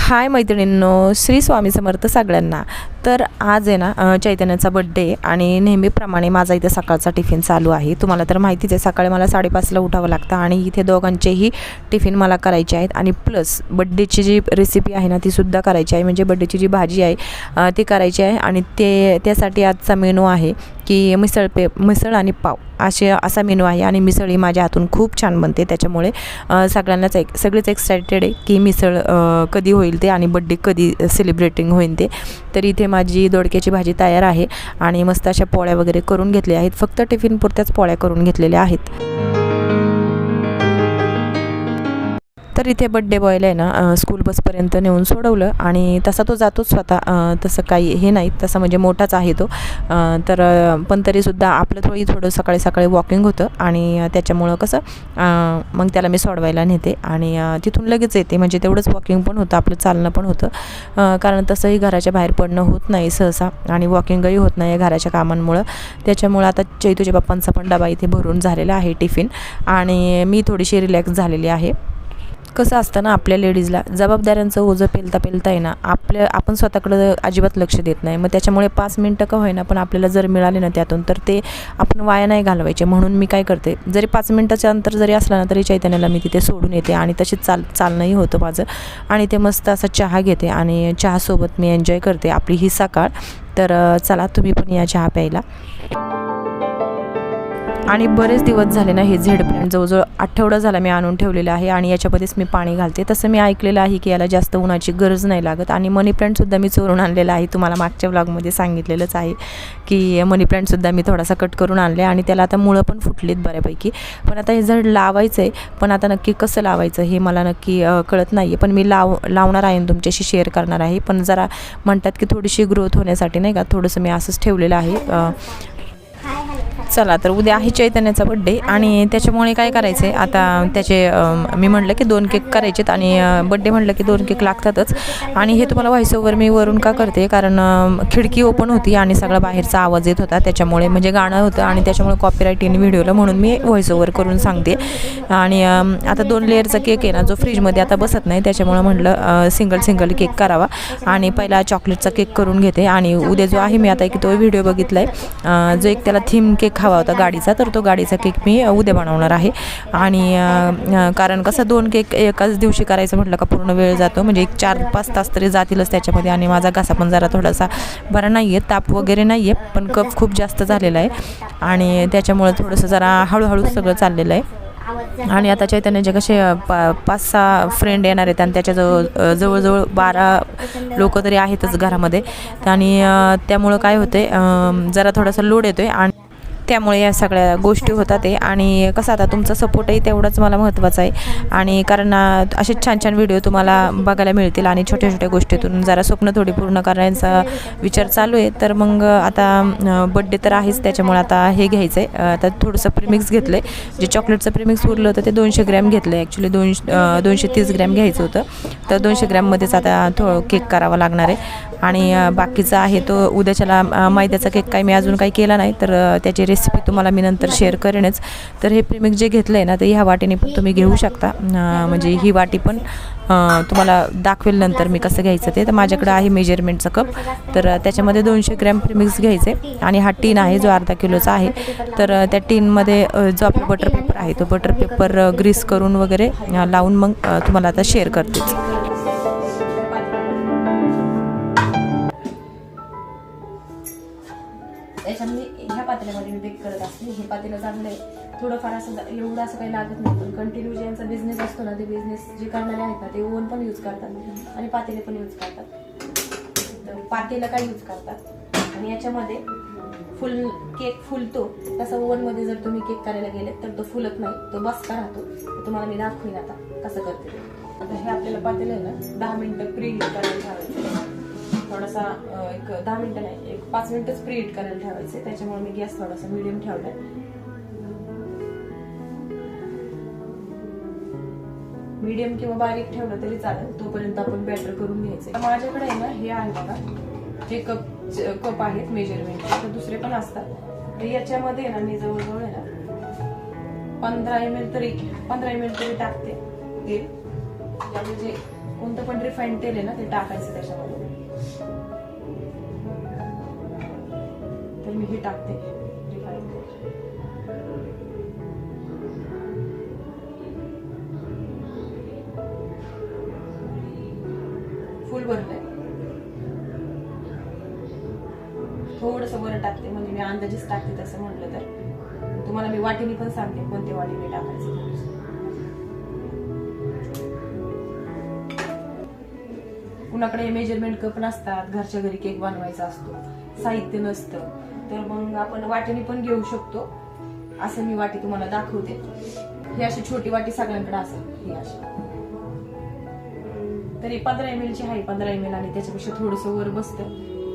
हाय मैत्रिणींनो, श्री स्वामी समर्थ सगळ्यांना। तर आज आहे ना चैतन्याचा बर्थडे आणि नेहमीप्रमाणे माझा इथे सकाळचा टिफिन चालू आहे। तुम्हाला तर माहितीच आहे, सकाळी मला 5:30ला उठावं लागतं आणि इथे दोघांचेही टिफिन मला करायचे आहेत आणि प्लस बर्थडेची जी रेसिपी आहे ना ती सुद्धा करायची आहे, म्हणजे बर्थडेची जी भाजी आहे ती करायची आहे आणि त्यासाठी आजचा मेनू आहे की मिसळ आणि पाव असा मेनू आहे। आणि मिसळ ही माझ्या हातून खूप छान बनते, त्याच्यामुळे सगळेच एक्सायटेड आहे की मिसळ कधी होईल ते आणि बर्थडे कधी सेलिब्रेटिंग होईल ते। तर इथे माझी दोडक्याची भाजी तयार आहे आणि मस्त अशा पोळ्या वगैरे करून घेतल्या आहेत, फक्त टिफिन पुरत्याच पोळ्या करून घेतलेल्या आहेत। तर इथे बड्डे बॉयला आहे ना स्कूल बसपर्यंत नेऊन सोडवलं आणि तसा तो जातोच स्वतः, तसं काही हे नाही, तसं म्हणजे मोठाच आहे तो। तर पण तरीसुद्धा आपलं थोडं सकाळी सकाळी वॉकिंग होतं आणि त्याच्यामुळं कसं मग त्याला मी सोडवायला नेते आणि तिथून लगेच येते, म्हणजे तेवढंच वॉकिंग पण होतं, आपलं चालणं पण होतं, कारण तसंही घराच्या बाहेर पडणं होत नाही सहसा आणि वॉकिंगही होत नाही घराच्या कामांमुळं। त्याच्यामुळं आता चैतूच्या पप्पांचा पण डबा इथे भरून झालेला आहे टिफिन आणि मी थोडीशी रिलॅक्स झालेली आहे। कसं असतं ना, आपल्या लेडीजला जबाबदाऱ्यांचं ओझं पेलता आहे ना आपण स्वतःकडं अजिबात लक्ष देत नाही। मग त्याच्यामुळे 5 मिनटं का होईना पण आपल्याला जर मिळाले ना त्यातून, तर ते आपण वाया नाही घालवायचे। म्हणून मी काय करते, जरी 5 मिनटाचं अंतर जरी असलं ना तरी चैतन्याला मी तिथे सोडून येते आणि तशीच चालणंही होतं माझं आणि ते मस्त असा चहा घेते आणि चहासोबत मी एन्जॉय करते आपली ही सकाळ। तर चला तुम्ही पण या चहा प्यायला। आणि बरेच दिवस झाले ना हे झेड प्लांट जवळजवळ आठवडा झाला मी आणून ठेवलेलं आहे आणि याच्यामध्येच मी पाणी घालते। तसं मी ऐकलेलं आहे की याला जास्त उन्हाची गरज नाही लागत आणि मनी प्लांटसुद्धा मी चोरून आणलेला आहे, तुम्हाला मागच्या व्लॉगमध्ये सांगितलेलंच आहे की मनी प्लांटसुद्धा मी थोडासा कट करून आणले आणि त्याला आता मुळं पण फुटलीत बऱ्यापैकी। पण आता हे झाड लावायचं आहे, पण आता नक्की कसं लावायचं हे मला नक्की कळत नाही आहे, पण मी लावणार आहे आणि तुमच्याशी शेअर करणार आहे। पण जरा म्हणतात की थोडीशी ग्रोथ होण्यासाठी नाही का, थोडंसं मी असंच ठेवलेलं आहे। चला, तर उद्या आहे चैतन्याचा बड्डे आणि त्याच्यामुळे काय करायचं आहे आता त्याचे मी म्हटलं की 2 केक करायचेत आणि बड्डे म्हटलं की 2 केक लागतातच। आणि हे तुम्हाला व्हॉइस ओव्हर मी वरून का करते, कारण खिडकी ओपन होती आणि सगळा बाहेरचा आवाज येत होता, त्याच्यामुळे म्हणजे गाणं होतं आणि त्याच्यामुळे कॉपीराईट येईन व्हिडिओला, म्हणून मी व्हॉइस ओव्हर करून सांगते। आणि आता 2 लेअरचा केक आहे ना जो फ्रीजमध्ये आता बसत नाही, त्याच्यामुळे म्हटलं सिंगल केक करावा आणि पहिला चॉकलेटचा केक करून घेते। आणि उद्या जो आहे मी आता एक तो व्हिडिओ बघितला आहे, जो एक त्याला थीम केक हवा होता गाडीचा, तर तो गाडीचा केक मी उद्या बनवणार आहे। आणि कारण कसं 2 केक एकाच दिवशी करायचं म्हटलं का पूर्ण वेळ जातो, म्हणजे एक 4-5 तास तरी जातीलच त्याच्यामध्ये। आणि माझा घसा पण जरा थोडासा बरा नाही आहे, ताप वगैरे नाही आहे, पण कफ खूप जास्त झालेला आहे आणि त्याच्यामुळे थोडंसं जरा हळूहळू सगळं चाललेलं आहे। आणि आता चैतन्याचे कसे 5-6 फ्रेंड येणार आहेत आणि जवळजवळ 12 लोक तरी आहेतच घरामध्ये, आणि त्यामुळं काय होते जरा थोडासा लोड येतो आहे आणि त्यामुळे या सगळ्या गोष्टी होतात आहे। आणि कसं आता तुमचा सपोर्टही तेवढाच मला महत्त्वाचा आहे, आणि कारण असे छान व्हिडिओ तुम्हाला बघायला मिळतील आणि छोट्या गोष्टीतून जरा स्वप्न थोडी पूर्ण करण्याचा विचार चालू आहे। तर मग आता बड्डे तर आहेच, त्याच्यामुळे आता हे घ्यायचं आहे, आता थोडंसं प्रीमिक्स घेतलं आहे, जे चॉकलेटचं प्रीमिक्स उरलं होतं ते 200 ग्रॅम घेतलं आहे, ॲक्च्युली 230 ग्रॅम घ्यायचं होतं, तर 200 ग्रॅममध्येच आता केक करावा लागणार आहे। आणि बाकीचा आहे तो उद्याच्याला मैद्याचा केक काही मी अजून काही केला नाही, तर त्याची रेसिपी तुम्हाला मी नंतर शेअर करेनच। तर हे प्रीमिक्स जे घेतलं आहे ना तर ह्या वाटीने पण तुम्ही घेऊ शकता, म्हणजे ही वाटी पण तुम्हाला दाखवेल नंतर मी कसं घ्यायचं ते। तर माझ्याकडे आहे मेजरमेंटचा कप, तर त्याच्यामध्ये 200 ग्रॅम प्रीमिक्स घ्यायचे आणि हा टीन आहे जो अर्धा किलोचा आहे। तर त्या टीनमध्ये जो आपला बटर पेपर आहे तो बटर पेपर ग्रीस करून वगैरे लावून मग तुम्हाला आता शेअर करतेच। त्याच्यामध्ये ह्या पातेल्यामध्ये मी बेक करत असते, हे पातेलं चांगलं आहे, थोडंफार असं एवढं असं काही लागत नाही, पण कंटिन्यू ज्यांचा बिझनेस असतो ना ते बिझनेस जे करणारे आहेत ना ते ओव्हन पण यूज करतात आणि पातेले पण यूज करतात। तर पातेलं काय यूज करतात आणि याच्यामध्ये केक फुलतो, तसा ओव्हनमध्ये जर तुम्ही केक करायला गेले तर तो फुलत नाही, तो बसका राहतो। तुम्हाला मी दाखवीन आता कसं करते ते। आता हे आपल्याला पातेलं आहे ना 10 मिनिटं प्री हीट करायला ठेवायचं, थोडासा एक 10 मिनिटं नाही, एक 5 मिनिटच प्री हीट करायला ठेवायचे, त्याच्यामुळे मी गॅस थोडासा मीडियम ठेवलाय। मीडियम किंवा बारीक ठेवलं तरी चालेल, तोपर्यंत आपण बॅटर करून घ्यायचं। माझ्याकडे आहे ना हे आहे बघा, हे कप आहेत मेजरमेंटचे, तर दुसरे पण असतात। तर याच्यामध्ये ना मी जवळजवळ आहे ना 15 ml तरी टाकते तेल, म्हणजे कोणतं पण रिफाईंड तेल आहे ना ते टाकायचं त्याच्यामध्ये. तर मी हे टाकते रिफाईंड तेल. फुल भरलंय. थोडंसं बरं टाकते, म्हणजे मी अंदाजेच टाकते तसं म्हटलं तर. तुम्हाला मी वाटीने पण सांगते कोणते वाटीने टाकायचं. कुणाकडे मेजरमेंट कप नसतात, घरच्या घरी केक बनवायचा असतो, साहित्य नसतं, तर मग आपण वाटीने पण घेऊ शकतो. असं मी वाटी तुम्हाला दाखवते. ही अशी छोटी वाटी सगळ्यांकडे असेल, ही अशी. तरी 15 ml ची आहे, 15 ml आणि त्याच्यापेक्षा थोडंसं वर बसतं.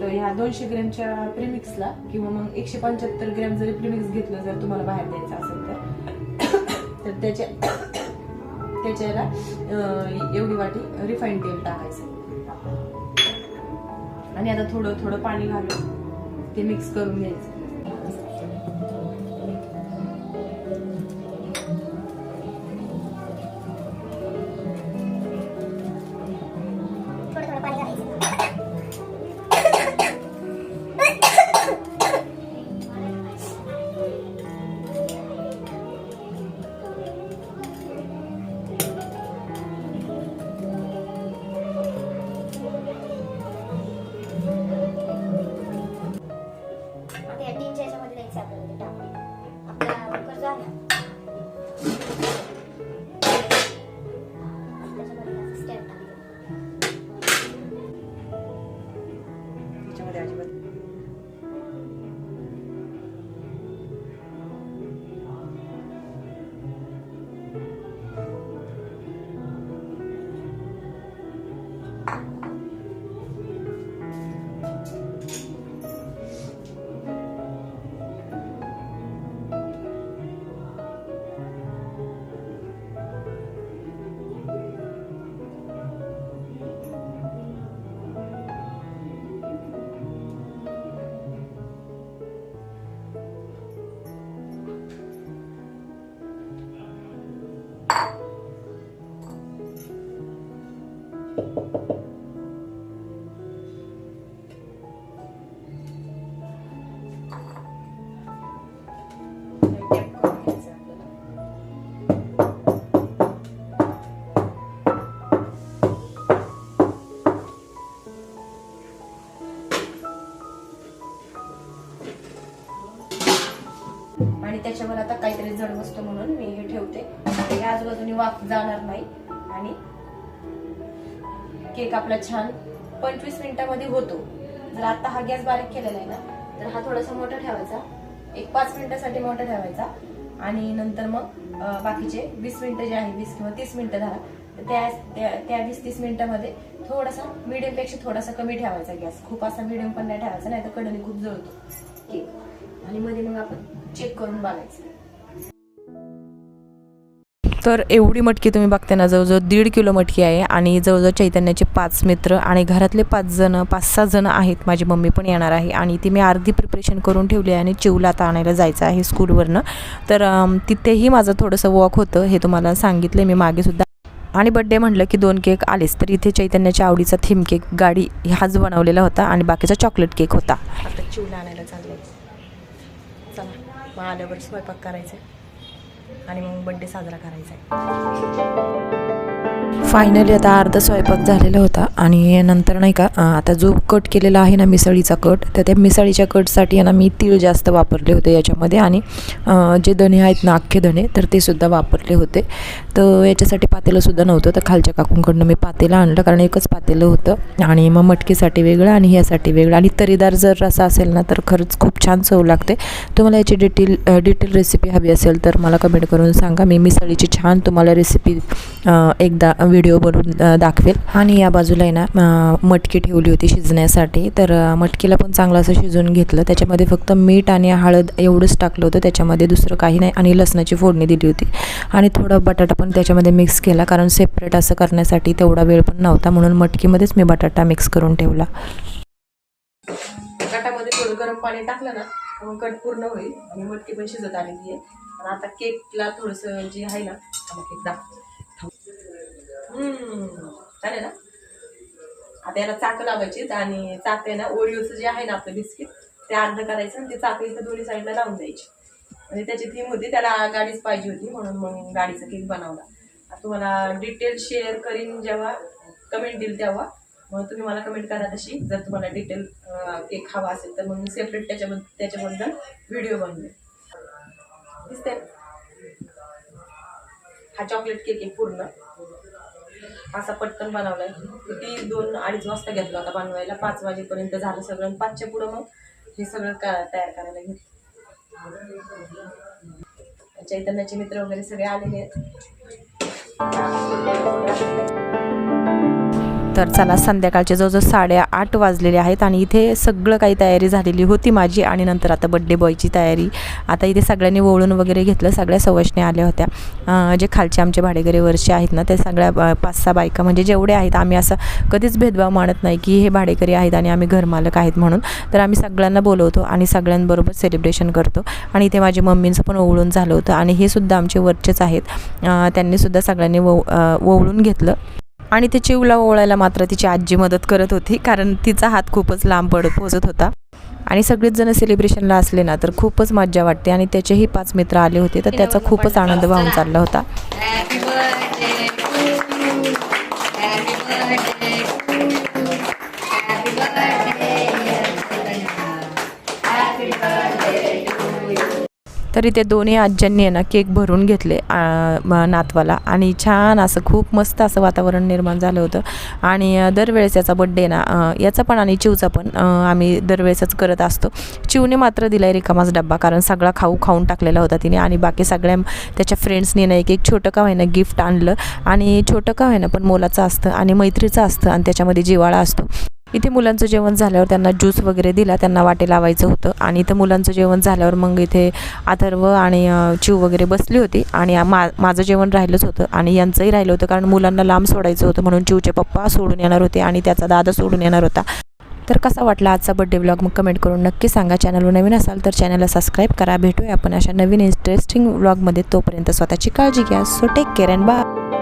तर ह्या 200 ग्रॅमच्या प्रीमिक्सला किंवा मग 175 ग्रॅम जरी प्रीमिक्स घेतलं, जर तुम्हाला बाहेर द्यायचं असेल तर त्याच्याला एवढी वाटी रिफाईंड तेल टाकायचं. आणि आता थोडं थोडं पाणी घालून ते मिक्स करून घ्यायचं. आणि त्याच्यावर आता काहीतरी जड वस्तू म्हणून मी हे ठेवते. याच बाजूने वाफ जाणार नाही आणि केक आपला छान 25 मिनिटांमध्ये होतो. जर आता हा गॅस बारीक केलेला आहे ना, तर हा थोडासा मोठा ठेवायचा, एक 5 मिनिटासाठी मोठा ठेवायचा. आणि नंतर मग बाकीचे 20 मिनिटं जे आहे, 20 किंवा 30 मिनिटं झाला, त्या 20-30 मिनिटांमध्ये थोडासा मीडियम पेक्षा थोडासा कमी ठेवायचा गॅस. खूप असा मीडियम पण नाही ठेवायचा, नाही तर कडे खूप जळतो केक. आणि मध्ये मग आपण चेक करून बघायचं. तर एवढी मटकी तुम्ही बघते ना, जवळजवळ 1.5 किलो मटकी आहे. आणि जवळजवळ चैतन्याचे 5 मित्र आणि घरातले 5-6 जण आहेत. माझी मम्मी पण येणार आहे. आणि ती मी अर्धी प्रिपरेशन करून ठेवली आहे आणि चिवला आता आणायला जायचं आहे स्कूलवरनं. तर तिथेही माझं थोडंसं वॉक होतं, हे तुम्हाला सांगितलं मी मागेसुद्धा. आणि बड्डे म्हटलं की 2 केक आलेच. तर इथे चैतन्याच्या आवडीचा थीम केक गाडी हाच बनवलेला होता आणि बाकीचा चॉकलेट केक होता. आता चिवला आणायला चाललंय. चला मग आल्यावर स्वयंपाक करायचा आणि मग बड्डे साजरा करायचा आहे. फायनली आता अर्धा स्वयंपाक झालेला होता. आणि नंतर नाही का, आता जो कट केलेला आहे ना मिसळीचा कट, तर त्या मिसळीच्या कटसाठी ना मी तीळ जास्त वापरले होते याच्यामध्ये. आणि जे धणे आहेत ना, अख्खे धणे, तर ते सुद्धा वापरले होते. तर याच्यासाठी पातेलंसुद्धा नव्हतं, तर खालच्या काकूंकडनं मी पातेलं आणलं, कारण एकच पातेलं होतं. आणि मग मटकीसाठी वेगळं आणि ह्यासाठी वेगळं. आणि तरीदार जर रसा असेल ना, तर खरंच खूप छान चव लागते. तुम्हाला याची डिटेल रेसिपी हवी असेल तर मला कमेंट करून सांगा. मी मिसळीची छान तुम्हाला रेसिपी एकदा व्हिडिओ बनवून दाखवेल. आणि या बाजूला आहे ना मटकी ठेवली होती शिजण्यासाठी. तर मटकीला पण चांगलं असं शिजवून घेतलं. त्याच्यामध्ये फक्त मीठ आणि हळद एवढंच टाकलं होतं, त्याच्यामध्ये दुसरं काही नाही. आणि लसणाची फोडणी दिली होती आणि थोडा बटाटा पण त्याच्यामध्ये मिक्स केला, कारण सेपरेट असं करण्यासाठी तेवढा वेळ पण नव्हता, म्हणून मटकीमध्येच मी बटाटा मिक्स करून ठेवला. कटामध्ये थोडं गरम पाणी टाकलं ना, मग कट पूर्ण होईल आणि मटकी पण शिजत आलेली आहे. आणि आता केकला थोडंसं जे आहे ना, केक दाखवतो. चालेल ना. आता याला चाक लावायची आणि चाक आहे ना ओरिओचं जे आहे ना आपलं बिस्किट ते अर्ध करायचं आणि ते चाक इथं दोन्ही साईडला लावून द्यायची. म्हणजे त्याची थीम होती, त्याला गाडीच पाहिजे होती म्हणून मग गाडीचा केक बनवला. तुम्हाला डिटेल शेअर करीन जेव्हा कमेंट देईल तेव्हा, मग तुम्ही मला कमेंट करा तशी. जर तुम्हाला डिटेल केक हवा असेल तर मग मी सेपरेट त्याच्याबद्दल व्हिडिओ बनवेल. दिसते. हा चॉकलेट केक आहे पूर्ण असा पटकन बनवलाय. किती 2-2:30 वाजता घेतला होता बनवायला, 5 वाजेपर्यंत झालं सगळं. 5च्या पुढं मग हे सगळं तयार करायला घेतलं. चैतन्याचे मित्र वगैरे सगळे आलेले आहेत. तर चला, संध्याकाळचे जवळजवळ 8:30 वाजलेले आहेत आणि इथे सगळं काही तयारी झालेली होती माझी. आणि नंतर आता बड्डे बॉयची तयारी. आता इथे सगळ्यांनी ओवळून वगैरे घेतलं. सगळ्या सवशने आल्या होत्या. जे खालचे आमचे भाडेकरी वरचे आहेत ना, ते सगळ्या 5-6 बायका म्हणजे जेवढे आहेत. आम्ही असं कधीच भेदभाव मानत नाही की हे भाडेकरी आहेत आणि आम्ही घरमालक आहेत म्हणून. तर आम्ही सगळ्यांना बोलवतो आणि सगळ्यांबरोबर सेलिब्रेशन करतो. आणि इथे माझी मम्मींचं पण ओवळून झालं होतं आणि हे सुद्धा आमचे वरचेच आहेत. त्यांनीसुद्धा सगळ्यांनी ओवळून घेतलं. आणि ते चिवला ओवळायला मात्र तिची आजी मदत करत होती, कारण तिचा हात खूपच लांब पोहोचत होता. आणि सगळेच जण सेलिब्रेशनला असले ना तर खूपच मज्जा वाटते. आणि त्याचेही 5 मित्र आले होते, तर त्याचा खूपच आनंद वाहून चालला होता. तरी ते दोन्ही आज्यांनी आहे ना केक भरून घेतले नातवाला. आणि छान असं खूप मस्त असं वातावरण निर्माण झालं होतं. आणि दरवेळेस याचा बड्डे ना, याचा पण आणि चिवचा पण आम्ही दरवेळेसच करत असतो. चिवने मात्र दिलाय रिकामाच डब्बा, कारण सगळा खाऊन टाकलेला होता तिने. आणि बाकी सगळ्या त्याच्या फ्रेंड्सनी ना एक छोटं का होईना गिफ्ट आणलं. आणि छोटं का होईना पण मोलाचं असतं आणि मैत्रीचं असतं आणि त्याच्यामध्ये जिव्हाळा असतो. इथे मुलांचं जेवण झाल्यावर त्यांना ज्यूस वगैरे दिला, त्यांना वाटे लावायचं होतं. आणि इथं मुलांचं जेवण झाल्यावर मग इथे अथर्व आणि चिव वगैरे बसली होती. आणि माझं जेवण राहिलंच होतं आणि यांचंही राहिलं होतं, कारण मुलांना लांब सोडायचं होतं म्हणून. चिवचे पप्पा सोडून येणार होते आणि त्याचा दादा सोडून येणार होता. तर कसा वाटला आजचा बड्डे व्लॉग मग कमेंट करून नक्की सांगा. चॅनलवर नवीन असाल तर चॅनलला सबस्क्राईब करा. भेटूया आपण अशा नवीन इंटरेस्टिंग व्लॉगमध्ये. तोपर्यंत स्वतःची काळजी घ्या. So take care and bye.